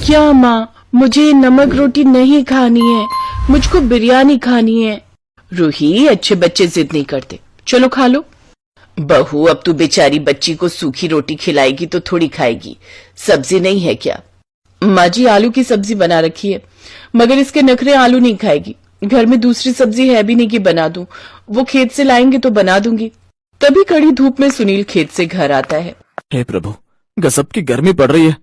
क्या माँ, मुझे नमक रोटी नहीं खानी है, मुझको बिरयानी खानी है। रूही, अच्छे बच्चे जिद नहीं करते, चलो खा लो। बहू, अब तू बेचारी बच्ची को सूखी रोटी खिलाएगी तो थोड़ी खाएगी, सब्जी नहीं है क्या? माँ जी, आलू की सब्जी बना रखी है, मगर इसके नखरे आलू नहीं खाएगी। घर में दूसरी सब्जी है भी नहीं कि बना दूं, वो खेत से लाएंगे तो बना दूंगी। तभी कड़ी धूप में सुनील खेत से घर आता है। हे प्रभु, गजब की गर्मी पड़ रही है।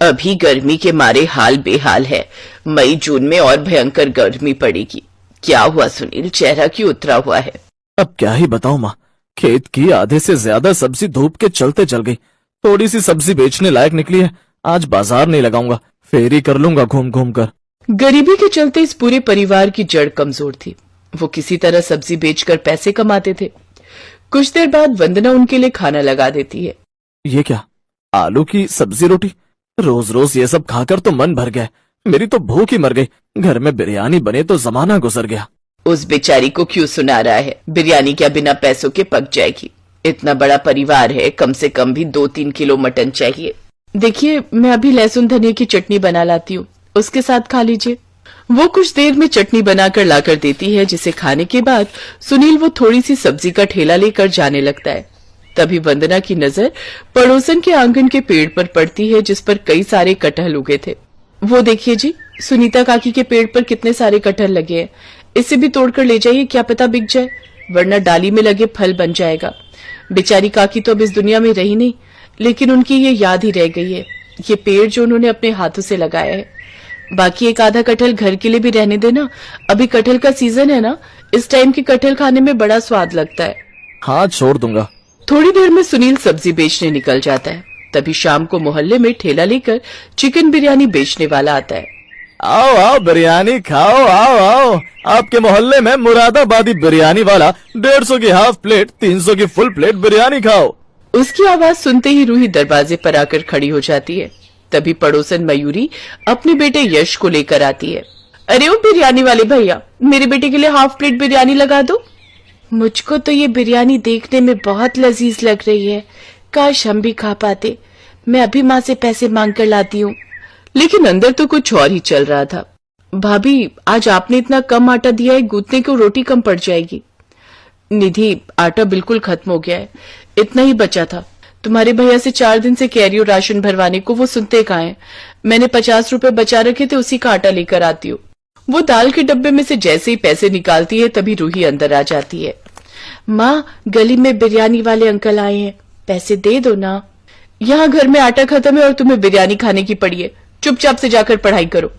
अभी गर्मी के मारे हाल बेहाल है, मई जून में और भयंकर गर्मी पड़ेगी। क्या हुआ सुनील, चेहरा क्यों उतरा हुआ है? अब क्या ही बताऊं माँ, खेत की आधे से ज्यादा सब्जी धूप के चलते जल गई। थोड़ी सी सब्जी बेचने लायक निकली है, आज बाजार नहीं लगाऊंगा, फेरी कर लूंगा घूम घूम कर। गरीबी के चलते इस पूरे परिवार की जड़ कमजोर थी। वो किसी तरह सब्जी बेचकर पैसे कमाते थे। कुछ देर बाद वंदना उनके लिए खाना लगा देती है। ये क्या, आलू की सब्जी रोटी? रोज रोज ये सब खाकर तो मन भर गया, मेरी तो भूख ही मर गई। घर में बिरयानी बने तो जमाना गुजर गया। उस बेचारी को क्यों सुना रहा है? बिरयानी क्या बिना पैसों के पक जाएगी? इतना बड़ा परिवार है, कम से कम भी 2-3 किलो मटन चाहिए। देखिए, मैं अभी लहसुन धनिया की चटनी बना लाती हूँ, उसके साथ खा लीजिए। वो कुछ देर में चटनी बनाकर लाकर देती है, जिसे खाने के बाद सुनील वो थोड़ी सी सब्जी का ठेला लेकर जाने लगता है। तभी वंदना की नजर पड़ोसन के आंगन के पेड़ पर पड़ती है, जिस पर कई सारे कटहल उगे थे। वो देखिए जी, सुनीता काकी के पेड़ पर कितने सारे कटहल लगे हैं, इसे भी तोड़कर ले जाइए, क्या पता बिक जाए, वरना डाली में लगे फल बन जाएगा। बेचारी काकी तो अब इस दुनिया में रही नहीं, लेकिन उनकी ये याद ही रह गई है, ये पेड़ जो उन्होंने अपने हाथों से लगाया है। बाकी एक आधा कटहल घर के लिए भी रहने देना, अभी कटहल का सीजन है ना, इस टाइम के कटहल खाने में बड़ा स्वाद लगता है। हाँ, छोड़ दूंगा। थोड़ी देर में सुनील सब्जी बेचने निकल जाता है। तभी शाम को मोहल्ले में ठेला लेकर चिकन बिरयानी बेचने वाला आता है। आओ आओ, बिरयानी खाओ, आओ आओ। आपके मोहल्ले में मुरादाबादी बिरयानी वाला 150 की हाफ प्लेट, 300 की फुल प्लेट बिरयानी खाओ। उसकी आवाज सुनते ही रूही दरवाजे पर आकर खड़ी हो जाती है। तभी पड़ोसन मयूरी अपने बेटे यश को लेकर आती है। अरे ओ बिरयानी वाले भैया, मेरे बेटे के लिए हाफ प्लेट बिरयानी लगा दो। मुझको तो ये बिरयानी देखने में बहुत लजीज लग रही है, काश हम भी खा पाते। मैं अभी माँ से पैसे मांग कर लाती हूँ। लेकिन अंदर तो कुछ और ही चल रहा था। भाभी, आज आपने इतना कम आटा दिया है, गूंथने को रोटी कम पड़ जाएगी। निधि, आटा बिल्कुल खत्म हो गया है, इतना ही बचा था। तुम्हारे भैया से 4 दिन से कह रही हो राशन भरवाने को, वो सुनते कहाँ हैं। मैंने 50 रुपए बचा रखे थे, उसी का आटा लेकर आती हूँ। वो दाल के डब्बे में से जैसे ही पैसे निकालती है, तभी रूही अंदर आ जाती है। माँ, गली में बिरयानी वाले अंकल आए हैं, पैसे दे दो ना। यहाँ घर में आटा खत्म है और तुम्हें बिरयानी खाने की पड़ी है, चुपचाप से जाकर पढ़ाई करो।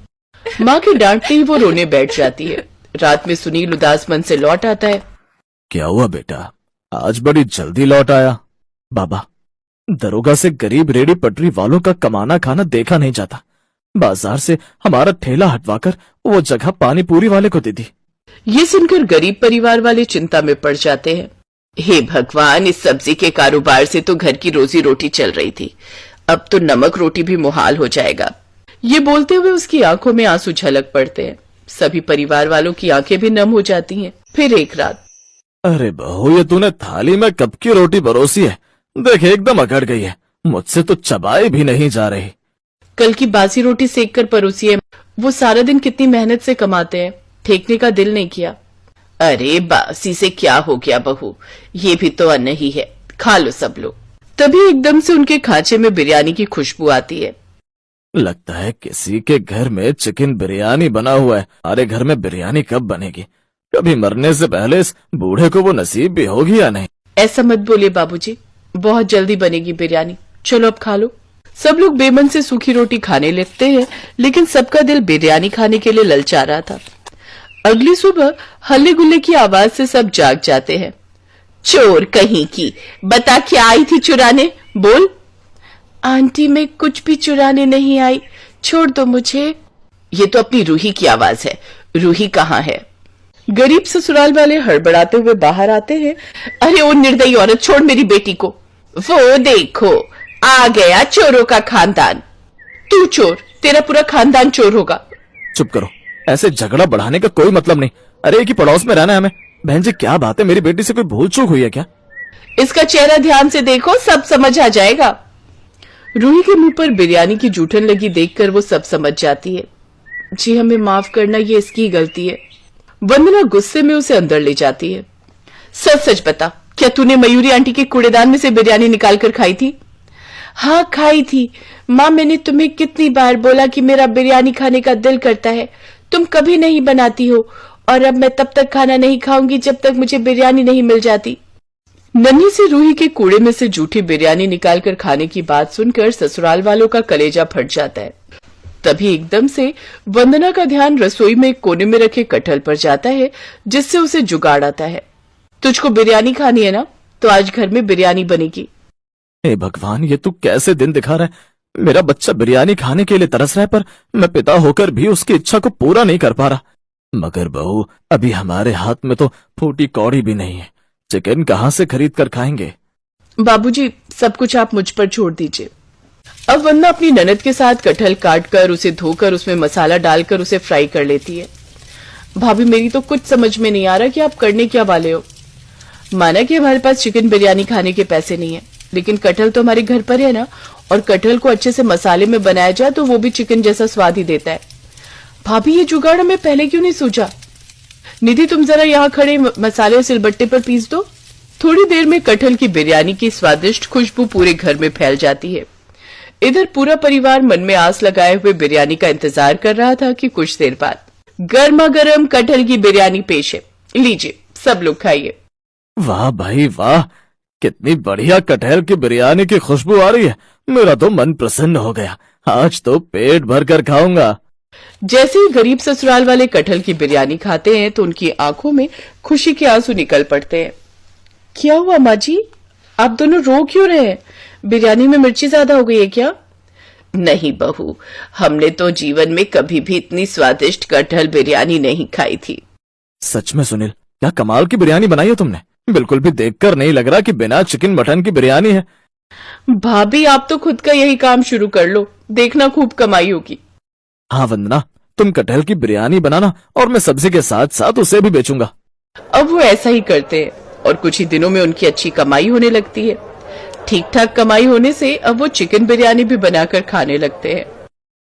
माँ के डांटते ही वो रोने बैठ जाती है। रात में सुनील उदास मन से लौट आता है। क्या हुआ बेटा, आज बड़ी जल्दी लौट आया? बाबा, दरोगा से गरीब रेडी पटरी वालों का कमाना खाना देखा नहीं जाता। बाजार से हमारा ठेला हटवाकर वो जगह पानी पूरी वाले को दे दी। ये सुनकर गरीब परिवार वाले चिंता में पड़ जाते हैं। हे भगवान, इस सब्जी के कारोबार से तो घर की रोजी रोटी चल रही थी, अब तो नमक रोटी भी मुहाल हो जाएगा। ये बोलते हुए उसकी आंखों में आंसू झलक पड़ते हैं। सभी परिवार वालों की आंखें भी नम हो जाती हैं। फिर एक रात, अरे बहू, ये तूने थाली में कब की रोटी परोसी है? देख, एकदम अकड़ गई है, मुझसे तो चबाई भी नहीं जा रही। कल की बासी रोटी सेक कर परोसी है। वो सारा दिन कितनी मेहनत से कमाते हैं, फेंकने का दिल नहीं किया। अरे बासी से क्या हो गया बहू, ये भी तो अन्न ही है, खा लो सब लोग। तभी एकदम से उनके खांचे में बिरयानी की खुशबू आती है। लगता है किसी के घर में चिकन बिरयानी बना हुआ है। हमारे घर में बिरयानी कब बनेगी? कभी मरने से पहले इस बूढ़े को वो नसीब भी होगी या नहीं? ऐसा मत बोलिए बाबूजी, बहुत जल्दी बनेगी बिरयानी, चलो अब खा लो। सब लोग बेमन से सूखी रोटी खाने लगते हैं, लेकिन सबका दिल बिरयानी खाने के लिए ललचा रहा था। अगली सुबह हल्ले गुल्ले की आवाज से सब जाग जाते हैं। चोर कहीं की, बता क्या आई थी चुराने, बोल। आंटी, मैं कुछ भी चुराने नहीं आई, छोड़ दो मुझे। ये तो अपनी रूही की आवाज है, रूही कहाँ है? गरीब ससुराल वाले हड़बड़ाते हुए बाहर आते हैं। अरे ओ निर्दयी औरत, छोड़ मेरी बेटी को। वो देखो, आ गया चोरों का खानदान। तू चोर, तेरा पूरा खानदान चोर होगा। चुप करो, ऐसे झगड़ा बढ़ाने का कोई मतलब नहीं। अरे एक ही पड़ोस में रहना है हमें। बहन जी, क्या बात है, मेरी बेटी से कोई भूल चूक हुई है क्या? इसका चेहरा ध्यान से देखो, सब समझ आ जाएगा। रूही के मुंह पर बिरयानी की जूठन लगी देखकर वो सब समझ जाती है। जी हमें माफ करना, ये इसकी गलती है। वंदना गुस्से में उसे अंदर ले जाती है। सच सच बता, क्या तूने मयूरी आंटी के कूड़ेदान में से बिरयानी निकाल कर खाई थी? हाँ खाई थी माँ, मैंने तुम्हें कितनी बार बोला कि मेरा बिरयानी खाने का दिल करता है, तुम कभी नहीं बनाती हो, और अब मैं तब तक खाना नहीं खाऊंगी जब तक मुझे बिरयानी नहीं मिल जाती। नन्ही सी रूही के कूड़े में से जूठी बिरयानी निकालकर खाने की बात सुनकर ससुराल वालों का कलेजा फट जाता है। तभी एकदम से वंदना का ध्यान रसोई में एक कोने में रखे कटहल पर जाता है, जिससे उसे जुगाड़ आता है। तुझको बिरयानी खानी है ना, तो आज घर में बिरयानी बनेगी। हे भगवान, ये तू कैसे दिन दिखा रहा है। मेरा बच्चा बिरयानी खाने के लिए तरस रहा है, पर मैं पिता होकर भी उसकी इच्छा को पूरा नहीं कर पा रहा। मगर बहू, अभी हमारे हाथ में तो फूटी कौड़ी भी नहीं है, चिकन कहाँ से खरीद कर खाएंगे? बाबूजी, सब कुछ आप मुझ पर छोड़ दीजिए। अब वंदना अपनी ननद के साथ कटहल काटकर उसे धोकर उसमें मसाला डालकर उसे फ्राई कर लेती है। भाभी, मेरी तो कुछ समझ में नहीं आ रहा कि आप करने क्या वाले हो। माना कि हमारे पास चिकन बिरयानी खाने के पैसे नहीं है, लेकिन कटहल तो हमारे घर पर है ना, और कटहल को अच्छे से मसाले में बनाया जाए तो वो भी चिकन जैसा स्वाद ही देता है। भाभी, ये जुगाड़ हमें पहले क्यों नहीं सूझा? निधि, तुम जरा यहाँ खड़े मसाले सिलबट्टे पर पीस दो। थोड़ी देर में कटहल की बिरयानी की स्वादिष्ट खुशबू पूरे घर में फैल जाती है। इधर पूरा परिवार मन में आस लगाए हुए बिरयानी का इंतजार कर रहा था कि कुछ देर बाद गर्मा गर्म कटहल की बिरयानी पेश है। लीजिए, सब लोग खाइए। वाह भाई वाह, कितनी बढ़िया कटहल की बिरयानी की खुशबू आ रही है। मेरा तो मन प्रसन्न हो गया, आज तो पेट भर कर खाऊंगा। जैसे ही गरीब ससुराल वाले कटहल की बिरयानी खाते हैं तो उनकी आंखों में खुशी के आंसू निकल पड़ते हैं। क्या हुआ माँ जी, आप दोनों रो क्यों रहे हैं? बिरयानी में मिर्ची ज्यादा हो गई है क्या? नहीं बहू, हमने तो जीवन में कभी भी इतनी स्वादिष्ट कटहल बिरयानी नहीं खाई थी। सच में सुनील, क्या कमाल की बिरयानी बनाई है तुमने। बिल्कुल भी देखकर नहीं लग रहा कि बिना चिकन मटन की बिरयानी है। भाभी, आप तो खुद का यही काम शुरू कर लो, देखना खूब कमाई होगी। हाँ वंदना, तुम कटहल की बिरयानी बनाना और मैं सब्जी के साथ साथ उसे भी बेचूंगा। अब वो ऐसा ही करते हैं और कुछ ही दिनों में उनकी अच्छी कमाई होने लगती है। ठीक ठाक कमाई होने से अब वो चिकन बिरयानी भी बनाकर खाने लगते हैं।